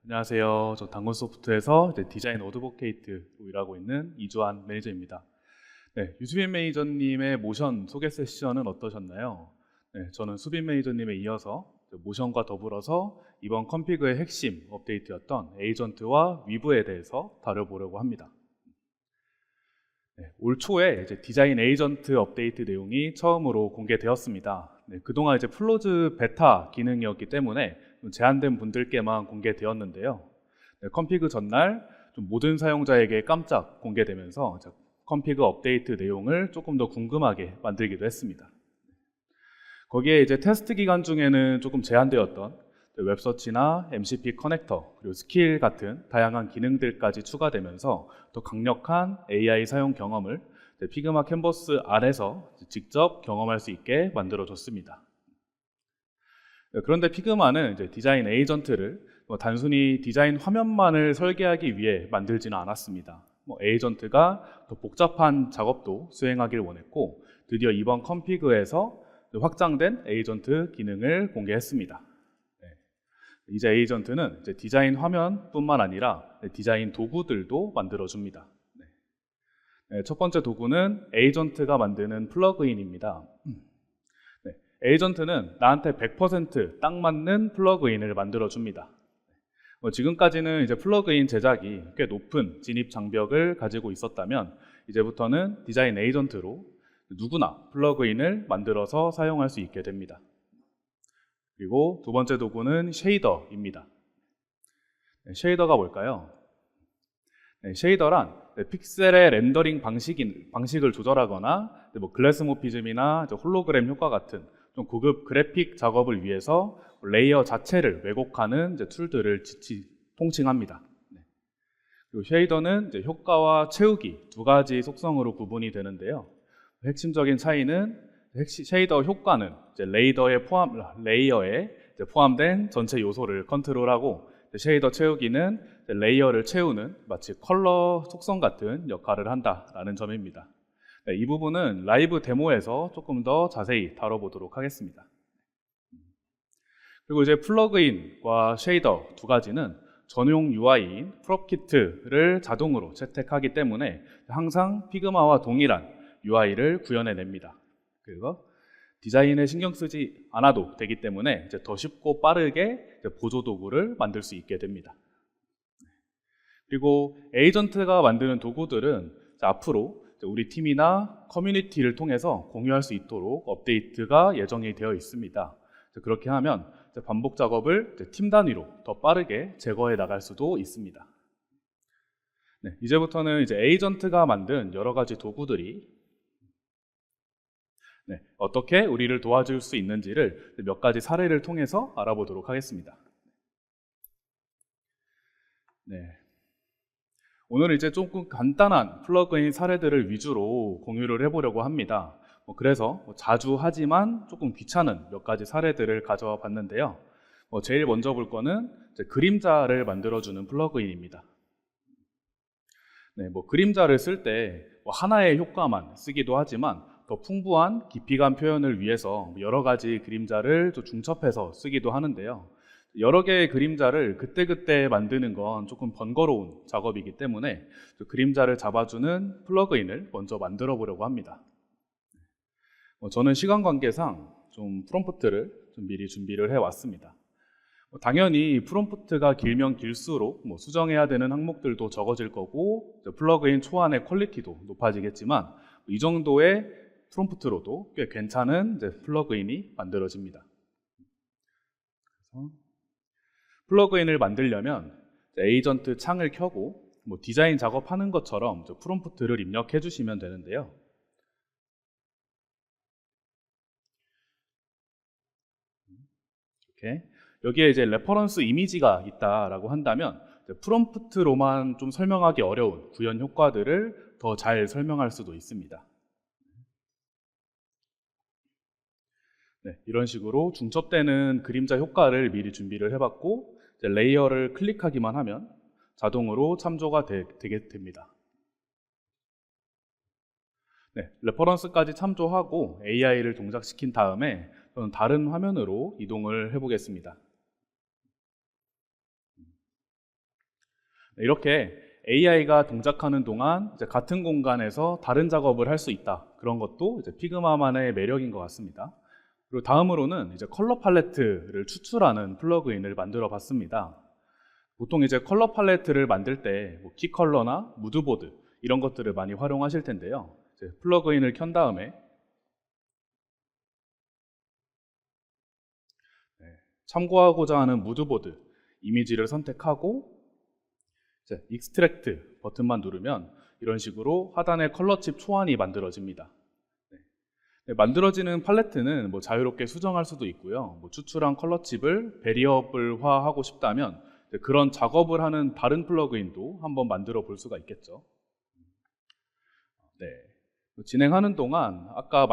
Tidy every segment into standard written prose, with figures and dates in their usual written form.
안녕하세요. 저 당근소프트에서 디자인 어드보케이트로 일하고 있는 이주환 매니저입니다. 네, 유수빈 매니저님의 모션 소개 세션은 어떠셨나요? 네, 저는 수빈 매니저님에 이어서 모션과 더불어서 이번 컴피그의 핵심 업데이트였던 에이전트와 위브에 대해서 다뤄보려고 합니다. 네, 올 초에 디자인 에이전트 업데이트 내용이 처음으로 공개되었습니다. 네, 그동안 플로즈 베타 기능이었기 때문에 좀 제한된 분들께만 공개되었는데요. 네, 컴피그 전날 좀 모든 사용자에게 깜짝 공개되면서 컴피그 업데이트 내용을 조금 더 궁금하게 만들기도 했습니다. 거기에 테스트 기간 중에는 조금 제한되었던 웹서치나 MCP 커넥터, 그리고 스킬 같은 다양한 기능들까지 추가되면서 더 강력한 AI 사용 경험을 피그마 캔버스 안에서 직접 경험할 수 있게 만들어줬습니다. 그런데 피그마는 디자인 에이전트를 단순히 디자인 화면만을 설계하기 위해 만들지는 않았습니다. 에이전트가 더 복잡한 작업도 수행하길 원했고, 드디어 이번 컴피그에서 확장된 에이전트 기능을 공개했습니다. 이제 에이전트는 디자인 화면뿐만 아니라 디자인 도구들도 만들어줍니다. 첫 번째 도구는 에이전트가 만드는 플러그인입니다. 에이전트는 나한테 100% 딱 맞는 플러그인을 만들어줍니다. 지금까지는 플러그인 제작이 꽤 높은 진입 장벽을 가지고 있었다면, 이제부터는 디자인 에이전트로 누구나 플러그인을 만들어서 사용할 수 있게 됩니다. 그리고 두 번째 도구는 쉐이더입니다. 쉐이더가 뭘까요? 쉐이더란 픽셀의 렌더링 방식을 조절하거나 글래스모피즘이나 홀로그램 효과 같은 좀 고급 그래픽 작업을 위해서 레이어 자체를 왜곡하는 툴들을 통칭합니다. 그리고 쉐이더는 효과와 채우기 두 가지 속성으로 구분이 되는데요. 핵심적인 차이는 쉐이더 효과는 레이어에 포함된 전체 요소를 컨트롤하고, 쉐이더 채우기는 레이어를 채우는 마치 컬러 속성 같은 역할을 한다라는 점입니다. 이 부분은 라이브 데모에서 조금 더 자세히 다뤄보도록 하겠습니다. 그리고 플러그인과 쉐이더 두 가지는 전용 UI인 프롭키트를 자동으로 채택하기 때문에 항상 피그마와 동일한 UI를 구현해냅니다. 그리고 디자인에 신경 쓰지 않아도 되기 때문에 더 쉽고 빠르게 보조 도구를 만들 수 있게 됩니다. 그리고 에이전트가 만드는 도구들은 앞으로 우리 팀이나 커뮤니티를 통해서 공유할 수 있도록 업데이트가 예정이 되어 있습니다. 그렇게 하면 반복 작업을 팀 단위로 더 빠르게 제거해 나갈 수도 있습니다. 이제부터는 에이전트가 만든 여러 가지 도구들이 어떻게 우리를 도와줄 수 있는지를 몇 가지 사례를 통해서 알아보도록 하겠습니다. 오늘은 조금 간단한 플러그인 사례들을 위주로 공유를 해보려고 합니다. 그래서 자주 하지만 조금 귀찮은 몇 가지 사례들을 가져와 봤는데요. 제일 먼저 볼 거는 그림자를 만들어주는 플러그인입니다. 그림자를 쓸 때 하나의 효과만 쓰기도 하지만 더 풍부한 깊이감 표현을 위해서 여러 가지 그림자를 중첩해서 쓰기도 하는데요. 여러 개의 그림자를 그때그때 만드는 건 조금 번거로운 작업이기 때문에 그림자를 잡아주는 플러그인을 먼저 만들어 보려고 합니다. 저는 시간 관계상 좀 프롬프트를 미리 준비를 해왔습니다. 당연히 프롬프트가 길면 길수록 수정해야 되는 항목들도 적어질 거고 플러그인 초안의 퀄리티도 높아지겠지만, 이 정도의 프롬프트로도 꽤 괜찮은 플러그인이 만들어집니다. 그래서 플러그인을 만들려면 에이전트 창을 켜고 디자인 작업하는 것처럼 프롬프트를 입력해 주시면 되는데요. 이렇게 여기에 레퍼런스 이미지가 있다라고 한다면 프롬프트로만 좀 설명하기 어려운 구현 효과들을 더 잘 설명할 수도 있습니다. 이런 식으로 중첩되는 그림자 효과를 미리 준비를 해봤고, 레이어를 클릭하기만 하면 자동으로 참조가 되게 됩니다. 레퍼런스까지 참조하고 AI를 동작시킨 다음에 저는 다른 화면으로 이동을 해보겠습니다. 이렇게 AI가 동작하는 동안 이제 같은 공간에서 다른 작업을 할 수 있다. 그런 것도 이제 피그마만의 매력인 것 같습니다. 그리고 다음으로는 이제 컬러 팔레트를 추출하는 플러그인을 만들어 봤습니다. 보통 이제 컬러 팔레트를 만들 때 키 컬러나 무드보드 이런 것들을 많이 활용하실 텐데요. 이제 플러그인을 켠 다음에 참고하고자 하는 무드보드 이미지를 선택하고 이제 익스트랙트 버튼만 누르면 이런 식으로 하단에 컬러칩 초안이 만들어집니다. 만들어지는 팔레트는 자유롭게 수정할 수도 있고요. 추출한 컬러칩을 베리어블화하고 싶다면 그런 작업을 하는 다른 플러그인도 한번 만들어 볼 수가 있겠죠. 네. 진행하는 동안 아까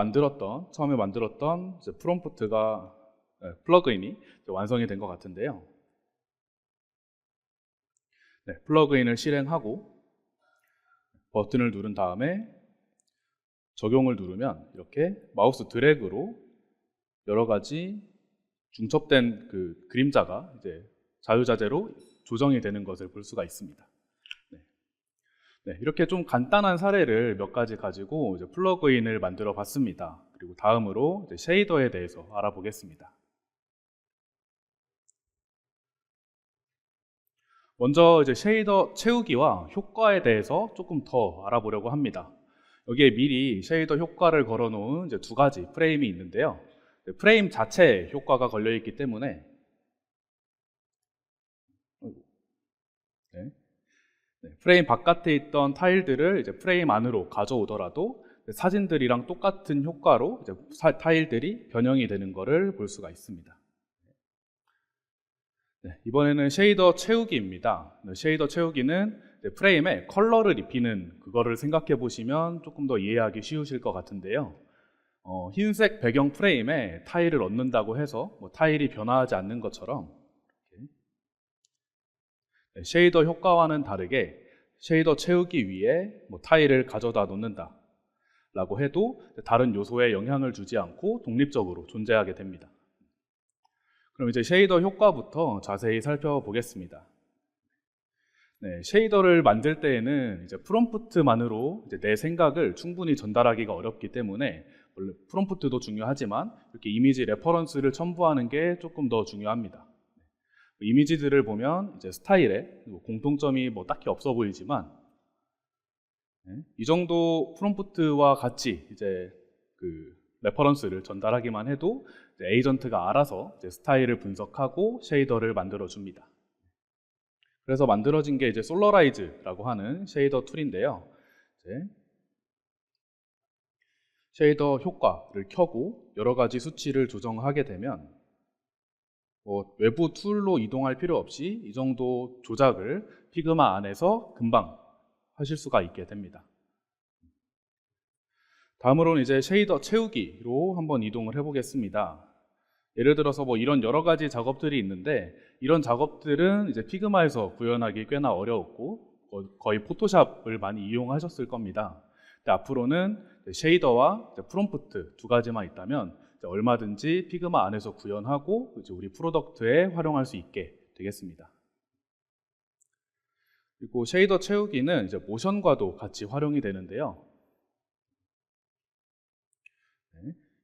처음에 만들었던 프롬프트가 플러그인이 완성이 된 것 같은데요. 네, 플러그인을 실행하고 버튼을 누른 다음에 적용을 누르면 이렇게 마우스 드래그로 여러 가지 중첩된 그 그림자가 이제 자유자재로 조정이 되는 것을 볼 수가 있습니다. 네, 이렇게 좀 간단한 사례를 몇 가지 가지고 이제 플러그인을 만들어 봤습니다. 그리고 다음으로 이제 쉐이더에 대해서 알아보겠습니다. 먼저 이제 쉐이더 채우기와 효과에 대해서 조금 더 알아보려고 합니다. 여기에 미리 쉐이더 효과를 걸어 놓은 이제 두 가지 프레임이 있는데요. 프레임 자체에 효과가 걸려 있기 때문에 프레임 바깥에 있던 타일들을 이제 프레임 안으로 가져오더라도 사진들이랑 똑같은 효과로 이제 타일들이 변형이 되는 것을 볼 수가 있습니다. 이번에는 쉐이더 채우기입니다. 쉐이더 채우기는 프레임에 컬러를 입히는 그거를 생각해 보시면 조금 더 이해하기 쉬우실 것 같은데요. 흰색 배경 프레임에 타일을 얻는다고 해서 타일이 변화하지 않는 것처럼 쉐이더 효과와는 다르게 쉐이더 채우기 위에 타일을 가져다 놓는다 라고 해도 다른 요소에 영향을 주지 않고 독립적으로 존재하게 됩니다. 그럼 이제 쉐이더 효과부터 자세히 살펴보겠습니다. 네, 쉐이더를 만들 때에는 이제 프롬프트만으로 이제 내 생각을 충분히 전달하기가 어렵기 때문에 원래 프롬프트도 중요하지만 이렇게 이미지 레퍼런스를 첨부하는 게 조금 더 중요합니다. 이미지들을 보면 이제 스타일에 공통점이 딱히 없어 보이지만 이 정도 프롬프트와 같이 이제 그 레퍼런스를 전달하기만 해도 이제 에이전트가 알아서 이제 스타일을 분석하고 쉐이더를 만들어 줍니다. 그래서 만들어진 게 이제 솔러라이즈라고 하는 쉐이더 툴인데요. 이제 쉐이더 효과를 켜고 여러 가지 수치를 조정하게 되면 외부 툴로 이동할 필요 없이 이 정도 조작을 피그마 안에서 금방 하실 수가 있게 됩니다. 다음으로는 이제 쉐이더 채우기로 한번 이동을 해보겠습니다. 예를 들어서 이런 여러 가지 작업들이 있는데 이런 작업들은 이제 피그마에서 구현하기 꽤나 어려웠고 거의 포토샵을 많이 이용하셨을 겁니다. 근데 앞으로는 쉐이더와 프롬프트 두 가지만 있다면 얼마든지 피그마 안에서 구현하고 이제 우리 프로덕트에 활용할 수 있게 되겠습니다. 그리고 쉐이더 채우기는 이제 모션과도 같이 활용이 되는데요.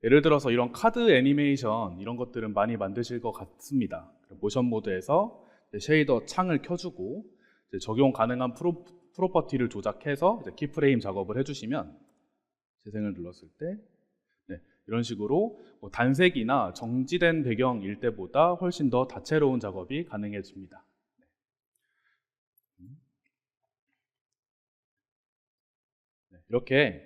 예를 들어서 이런 카드 애니메이션 이런 것들은 많이 만드실 것 같습니다. 모션 모드에서 쉐이더 창을 켜주고 적용 가능한 프로퍼티를 조작해서 키프레임 작업을 해주시면 재생을 눌렀을 때 이런 식으로 단색이나 정지된 배경일 때보다 훨씬 더 다채로운 작업이 가능해집니다. 이렇게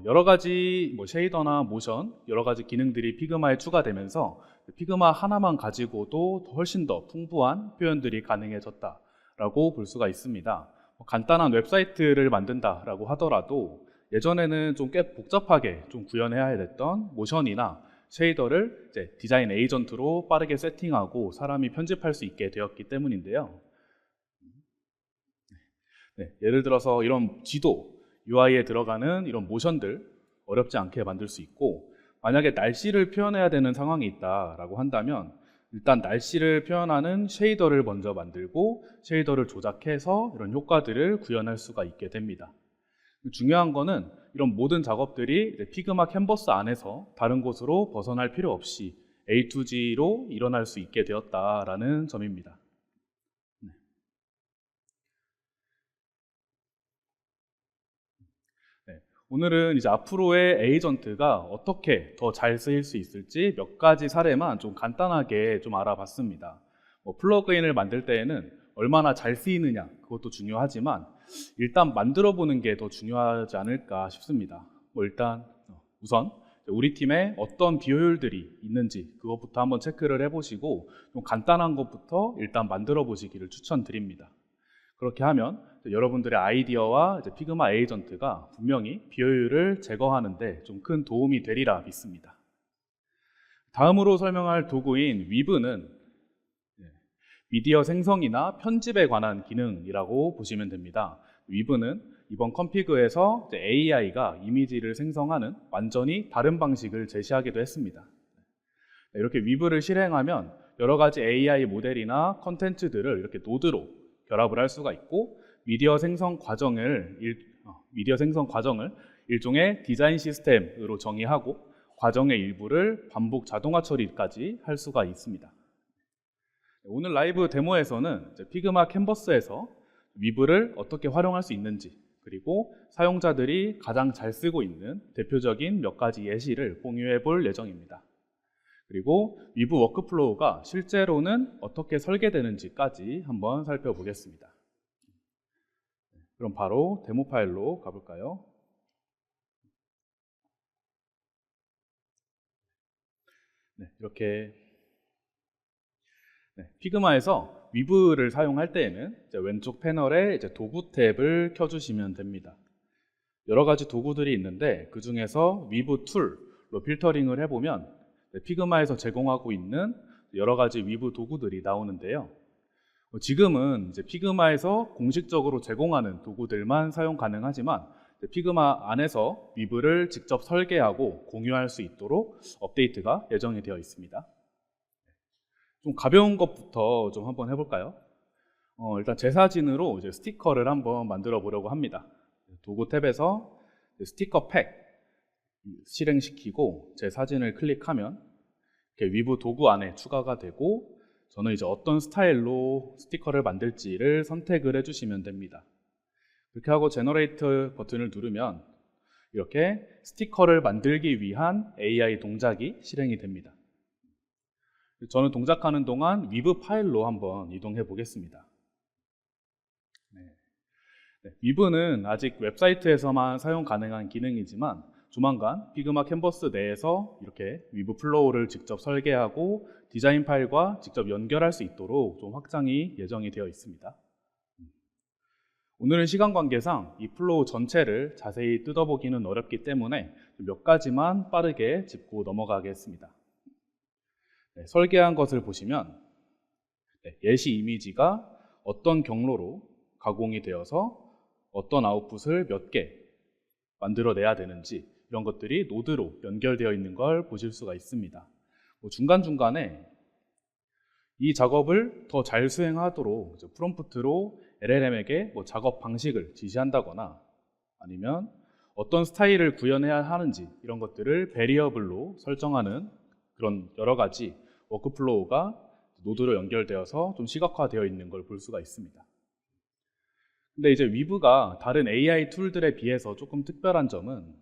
여러 가지 쉐이더나 모션 여러 가지 기능들이 피그마에 추가되면서 피그마 하나만 가지고도 훨씬 더 풍부한 표현들이 가능해졌다라고 볼 수가 있습니다. 간단한 웹사이트를 만든다라고 하더라도 예전에는 좀 꽤 복잡하게 좀 구현해야 됐던 모션이나 쉐이더를 이제 디자인 에이전트로 빠르게 세팅하고 사람이 편집할 수 있게 되었기 때문인데요. 예를 들어서 이런 지도 UI에 들어가는 이런 모션들 어렵지 않게 만들 수 있고 만약에 날씨를 표현해야 되는 상황이 있다라고 한다면 일단 날씨를 표현하는 쉐이더를 먼저 만들고 쉐이더를 조작해서 이런 효과들을 구현할 수가 있게 됩니다. 중요한 거는 이런 모든 작업들이 피그마 캔버스 안에서 다른 곳으로 벗어날 필요 없이 A to G로 일어날 수 있게 되었다라는 점입니다. 오늘은 이제 앞으로의 에이전트가 어떻게 더 잘 쓰일 수 있을지 몇 가지 사례만 좀 간단하게 좀 알아봤습니다. 플러그인을 만들 때에는 얼마나 잘 쓰이느냐 그것도 중요하지만 일단 만들어 보는 게 더 중요하지 않을까 싶습니다. 일단 우선 우리 팀에 어떤 비효율들이 있는지 그것부터 한번 체크를 해보시고 좀 간단한 것부터 일단 만들어 보시기를 추천드립니다. 그렇게 하면 여러분들의 아이디어와 피그마 에이전트가 분명히 비효율을 제거하는데 좀 큰 도움이 되리라 믿습니다. 다음으로 설명할 도구인 위브는 미디어 생성이나 편집에 관한 기능이라고 보시면 됩니다. 위브는 이번 컨피그에서 AI가 이미지를 생성하는 완전히 다른 방식을 제시하기도 했습니다. 이렇게 위브를 실행하면 여러 가지 AI 모델이나 컨텐츠들을 이렇게 노드로 결합을 할 수가 있고 미디어 생성 과정을 일종의 디자인 시스템으로 정의하고 과정의 일부를 반복 자동화 처리까지 할 수가 있습니다. 오늘 라이브 데모에서는 피그마 캔버스에서 위브를 어떻게 활용할 수 있는지 그리고 사용자들이 가장 잘 쓰고 있는 대표적인 몇 가지 예시를 공유해 볼 예정입니다. 그리고 위브 워크플로우가 실제로는 어떻게 설계되는지까지 한번 살펴보겠습니다. 그럼 바로 데모 파일로 가볼까요? 이렇게 피그마에서 위브를 사용할 때에는 왼쪽 패널에 도구 탭을 켜주시면 됩니다. 여러 가지 도구들이 있는데 그 중에서 위브 툴로 필터링을 해보면 피그마에서 제공하고 있는 여러 가지 위브 도구들이 나오는데요. 지금은 피그마에서 공식적으로 제공하는 도구들만 사용 가능하지만 피그마 안에서 위브를 직접 설계하고 공유할 수 있도록 업데이트가 예정이 되어 있습니다. 좀 가벼운 것부터 좀 한번 해볼까요? 일단 제 사진으로 스티커를 한번 만들어 보려고 합니다. 도구 탭에서 스티커 팩 실행시키고 제 사진을 클릭하면 이렇게 위브 도구 안에 추가가 되고 저는 이제 어떤 스타일로 스티커를 만들지를 선택을 해주시면 됩니다. 그렇게 하고 제너레이트 버튼을 누르면 이렇게 스티커를 만들기 위한 AI 동작이 실행이 됩니다. 저는 동작하는 동안 위브 파일로 한번 이동해 보겠습니다. 위브는 아직 웹사이트에서만 사용 가능한 기능이지만 조만간 피그마 캔버스 내에서 이렇게 위브 플로우를 직접 설계하고 디자인 파일과 직접 연결할 수 있도록 좀 확장이 예정이 되어 있습니다. 오늘은 시간 관계상 이 플로우 전체를 자세히 뜯어보기는 어렵기 때문에 몇 가지만 빠르게 짚고 넘어가겠습니다. 설계한 것을 보시면 예시 이미지가 어떤 경로로 가공이 되어서 어떤 아웃풋을 몇 개 만들어내야 되는지 이런 것들이 노드로 연결되어 있는 걸 보실 수가 있습니다. 중간중간에 이 작업을 더 잘 수행하도록 프롬프트로 LLM에게 작업 방식을 지시한다거나 아니면 어떤 스타일을 구현해야 하는지 이런 것들을 베리어블로 설정하는 그런 여러 가지 워크플로우가 노드로 연결되어서 좀 시각화되어 있는 걸 볼 수가 있습니다. 근데 이제 위브가 다른 AI 툴들에 비해서 조금 특별한 점은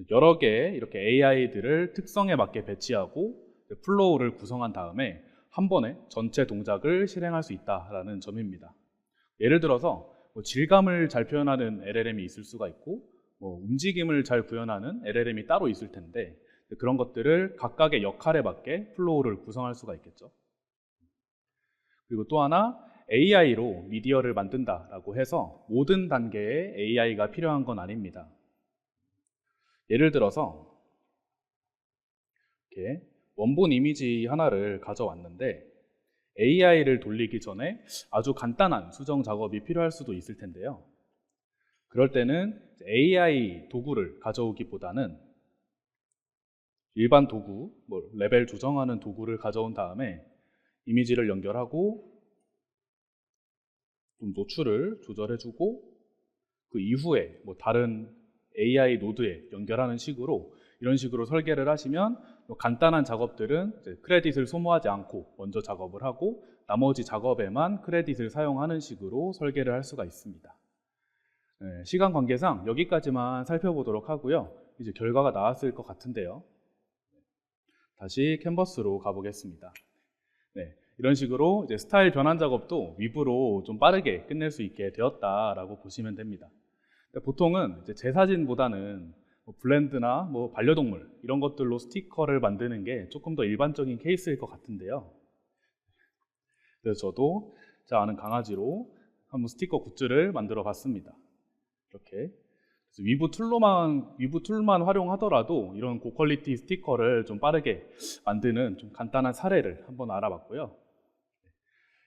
여러 개의 이렇게 AI들을 특성에 맞게 배치하고 플로우를 구성한 다음에 한 번에 전체 동작을 실행할 수 있다는 점입니다. 예를 들어서 질감을 잘 표현하는 LLM이 있을 수가 있고 움직임을 잘 구현하는 LLM이 따로 있을 텐데 그런 것들을 각각의 역할에 맞게 플로우를 구성할 수가 있겠죠. 그리고 또 하나 AI로 미디어를 만든다라고 해서 모든 단계에 AI가 필요한 건 아닙니다. 예를 들어서 이렇게 원본 이미지 하나를 가져왔는데 AI를 돌리기 전에 아주 간단한 수정 작업이 필요할 수도 있을 텐데요. 그럴 때는 AI 도구를 가져오기보다는 일반 도구, 뭐 레벨 조정하는 도구를 가져온 다음에 이미지를 연결하고 좀 노출을 조절해주고 그 이후에 뭐 다른 AI 노드에 연결하는 식으로 이런 식으로 설계를 하시면 간단한 작업들은 이제 크레딧을 소모하지 않고 먼저 작업을 하고 나머지 작업에만 크레딧을 사용하는 식으로 설계를 할 수가 있습니다. 네, 시간 관계상 여기까지만 살펴보도록 하고요. 이제 결과가 나왔을 것 같은데요. 다시 캔버스로 가보겠습니다. 네, 이런 식으로 이제 스타일 변환 작업도 위브로 좀 빠르게 끝낼 수 있게 되었다라고 보시면 됩니다. 보통은 이제 제 사진보다는 뭐 블렌드나 뭐 반려동물 이런 것들로 스티커를 만드는 게 조금 더 일반적인 케이스일 것 같은데요. 그래서 저도 제 아는 강아지로 한번 스티커 굿즈를 만들어 봤습니다. 이렇게 위브 툴만 활용하더라도 이런 고퀄리티 스티커를 좀 빠르게 만드는 좀 간단한 사례를 한번 알아봤고요.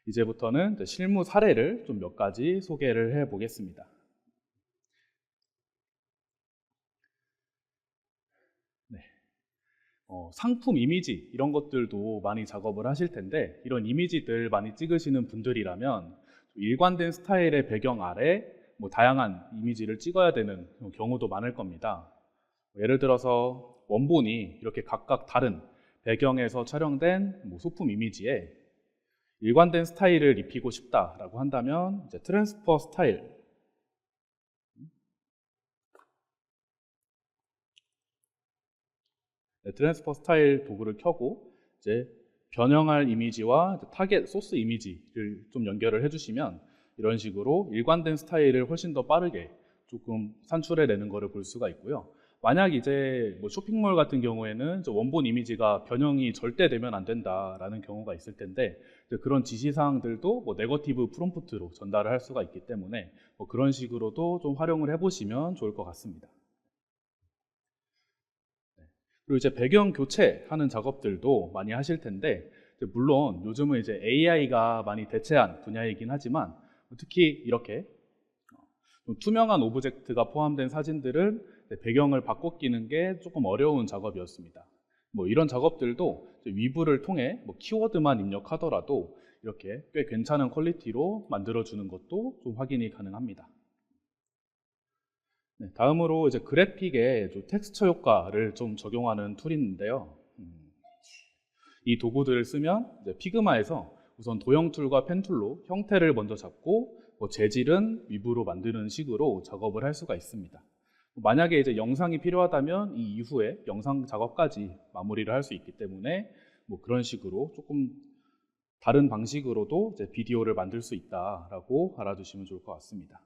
이제부터는 실무 사례를 좀 몇 가지 소개를 해 보겠습니다. 네. 상품 이미지 이런 것들도 많이 작업을 하실 텐데 이런 이미지들 많이 찍으시는 분들이라면 일관된 스타일의 배경 아래 뭐 다양한 이미지를 찍어야 되는 경우도 많을 겁니다. 예를 들어서 원본이 이렇게 각각 다른 배경에서 촬영된 뭐 소품 이미지에 일관된 스타일을 입히고 싶다라고 한다면 이제 트랜스퍼 스타일 트랜스퍼 스타일 도구를 켜고 이제 변형할 이미지와 타겟 소스 이미지를 좀 연결을 해주시면 이런 식으로 일관된 스타일을 훨씬 더 빠르게 조금 산출해내는 것을 볼 수가 있고요. 만약 이제 뭐 쇼핑몰 같은 경우에는 원본 이미지가 변형이 절대 되면 안 된다라는 경우가 있을 텐데 그런 지시사항들도 뭐 네거티브 프롬프트로 전달을 할 수가 있기 때문에 뭐 그런 식으로도 좀 활용을 해보시면 좋을 것 같습니다. 그리고 이제 배경 교체하는 작업들도 많이 하실 텐데 물론 요즘은 이제 AI가 많이 대체한 분야이긴 하지만 특히 이렇게 투명한 오브젝트가 포함된 사진들은 배경을 바꿔 끼는 게 조금 어려운 작업이었습니다. 뭐 이런 작업들도 위브를 통해 뭐 키워드만 입력하더라도 이렇게 꽤 괜찮은 퀄리티로 만들어주는 것도 좀 확인이 가능합니다. 네, 다음으로 이제 그래픽에 좀 텍스처 효과를 좀 적용하는 툴인데요. 이 도구들을 쓰면 이제 피그마에서 우선 도형 툴과 펜 툴로 형태를 먼저 잡고 뭐 재질은 위브로 만드는 식으로 작업을 할 수가 있습니다. 만약에 이제 영상이 필요하다면 이 이후에 영상 작업까지 마무리를 할 수 있기 때문에 뭐 그런 식으로 조금 다른 방식으로도 이제 비디오를 만들 수 있다라고 알아두시면 좋을 것 같습니다.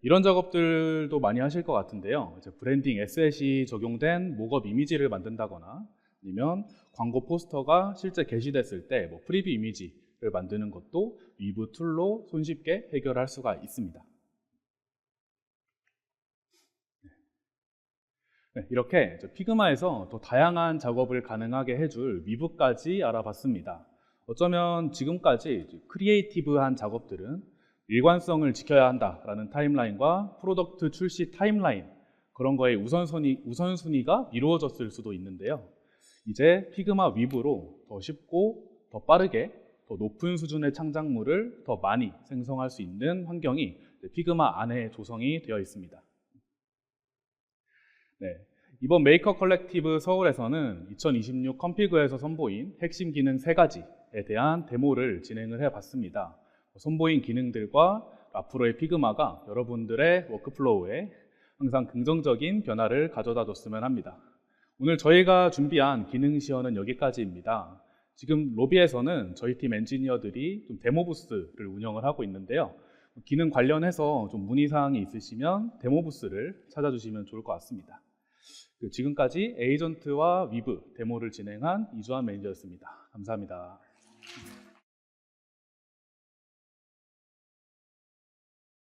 이런 작업들도 많이 하실 것 같은데요. 이제 브랜딩 에셋이 적용된 목업 이미지를 만든다거나 아니면 광고 포스터가 실제 게시됐을 때 뭐 프리뷰 이미지를 만드는 것도 위브 툴로 손쉽게 해결할 수가 있습니다. 네, 이렇게 피그마에서 더 다양한 작업을 가능하게 해줄 위브까지 알아봤습니다. 어쩌면 지금까지 크리에이티브한 작업들은 일관성을 지켜야 한다라는 타임라인과 프로덕트 출시 타임라인 그런 거에 우선순위가 이루어졌을 수도 있는데요. 이제 피그마 위브로 더 쉽고 더 빠르게 더 높은 수준의 창작물을 더 많이 생성할 수 있는 환경이 피그마 안에 조성이 되어 있습니다. 네, 이번 메이커 컬렉티브 서울에서는 2026 컴피그에서 선보인 핵심 기능 3가지에 대한 데모를 진행을 해봤습니다. 선보인 기능들과 앞으로의 피그마가 여러분들의 워크플로우에 항상 긍정적인 변화를 가져다 줬으면 합니다. 오늘 저희가 준비한 기능 시연은 여기까지입니다. 지금 로비에서는 저희 팀 엔지니어들이 좀 데모 부스를 운영을 하고 있는데요. 기능 관련해서 좀 문의사항이 있으시면 데모 부스를 찾아주시면 좋을 것 같습니다. 지금까지 에이전트와 위브 데모를 진행한 이주환 매니저였습니다. 감사합니다.